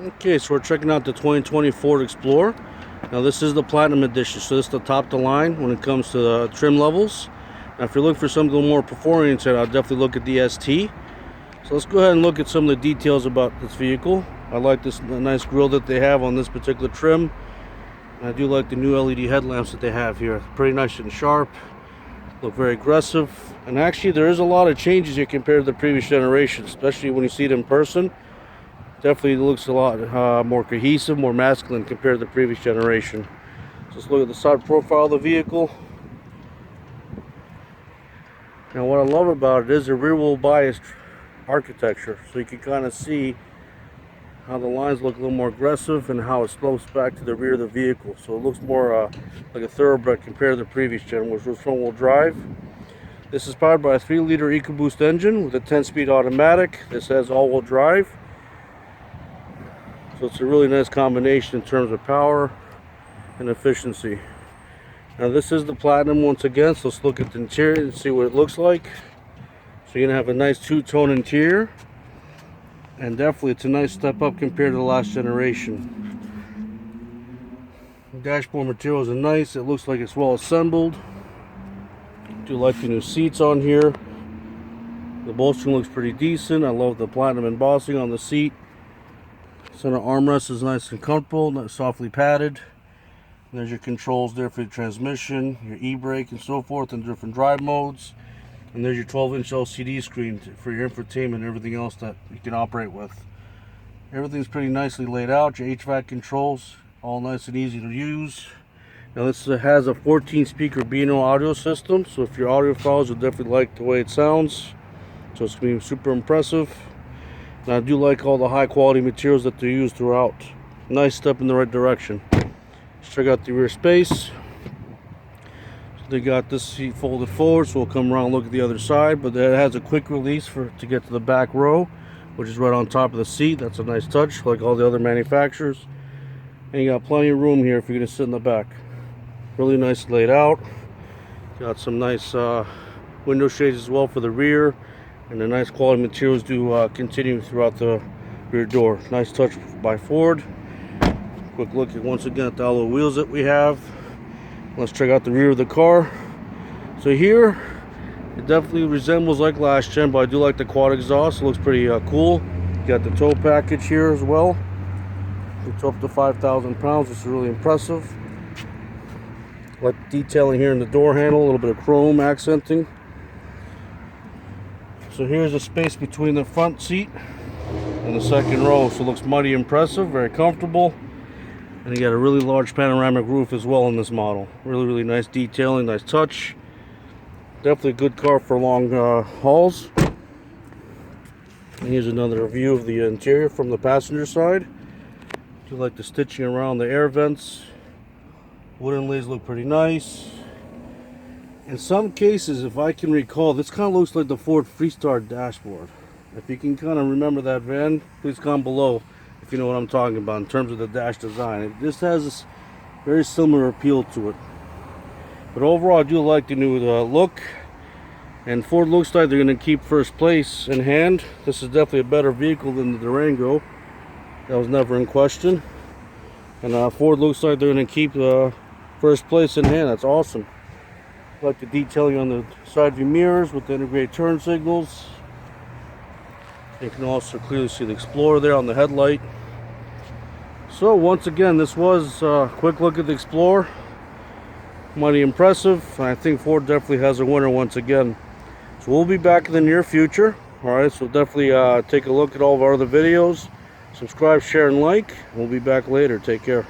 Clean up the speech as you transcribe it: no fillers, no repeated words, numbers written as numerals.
Okay, so we're checking out the 2020 Ford Explorer. Now this is the Platinum Edition, so this is the top of the line when it comes to the trim levels. Now if you're looking for something a little more performance-oriented, I'll definitely look at the ST. So let's go ahead and look at some of the details about this vehicle. I like this nice grille that they have on this particular trim. And I do like the new LED headlamps that they have here. Pretty nice and sharp, look very aggressive. And actually there is a lot of changes here compared to the previous generation, especially when you see it in person. Definitely looks a lot more cohesive, more masculine compared to the previous generation. So let's look at the side profile of the vehicle. Now what I love about it is the rear wheel biased architecture. So you can kind of see how the lines look a little more aggressive and how it slopes back to the rear of the vehicle. So it looks more like a thoroughbred compared to the previous gen, which was front wheel drive. This is powered by a 3-liter EcoBoost engine with a 10-speed automatic. This has all-wheel drive. So it's a really nice combination in terms of power and efficiency. Now this is the Platinum once again, so let's look at the interior and see what it looks like. So you're going to have a nice two-tone interior. And definitely it's a nice step up compared to the last generation. The dashboard materials are nice. It looks like it's well assembled. I do like the new seats on here. The bolstering looks pretty decent. I love the Platinum embossing on the seat. Center armrest is nice and comfortable, not softly padded. And there's your controls there for your transmission, your e-brake and so forth, and different drive modes. And there's your 12-inch LCD screen for your infotainment and everything else that you can operate with. Everything's pretty nicely laid out. Your HVAC controls, all nice and easy to use. Now this has a 14-speaker B&O audio system, so if your audiophiles will definitely like the way it sounds. So it's going to be super impressive. And I do like all the high quality materials that they use throughout. Nice step in the right direction. Let's check out the rear space. So they got this seat folded forward, so we'll come around and look at the other side. But it has a quick release to get to the back row, which is right on top of the seat. That's a nice touch, like all the other manufacturers. And you got plenty of room here if you're going to sit in the back. Really nice laid out. Got some nice window shades as well for the rear. And the nice quality materials do continue throughout the rear door. Nice touch by Ford. Quick look at once again at the alloy wheels that we have. Let's check out the rear of the car. So here, it definitely resembles like last gen, but I do like the quad exhaust. It looks pretty cool. You got the tow package here as well. It's up to 5,000 pounds, which is really impressive. Like the detailing here in the door handle, a little bit of chrome accenting. So here's the space between the front seat and the second row. So it looks mighty impressive, very comfortable. And you got a really large panoramic roof as well in this model. Really nice detailing, nice touch. Definitely a good car for long hauls. And here's another view of the interior from the passenger side. Do like the stitching around the air vents. Wooden lays look pretty nice. In some cases, if I can recall, this kind of looks like the Ford Freestar dashboard. If you can kind of remember that van, please comment below if you know what I'm talking about in terms of the dash design. This has this very similar appeal to it. But overall, I do like the new look. And Ford looks like they're going to keep first place in hand. This is definitely a better vehicle than the Durango. That was never in question. And Ford looks like they're going to keep first place in hand. That's awesome. I like the detailing on the side view mirrors with the integrated turn signals. You can also clearly see the Explorer there on the headlight. So once again, this was a quick look at the Explorer. Mighty impressive. I think Ford definitely has a winner once again. So we'll be back in the near future. Alright, so definitely take a look at all of our other videos. Subscribe, share, and like. We'll be back later. Take care.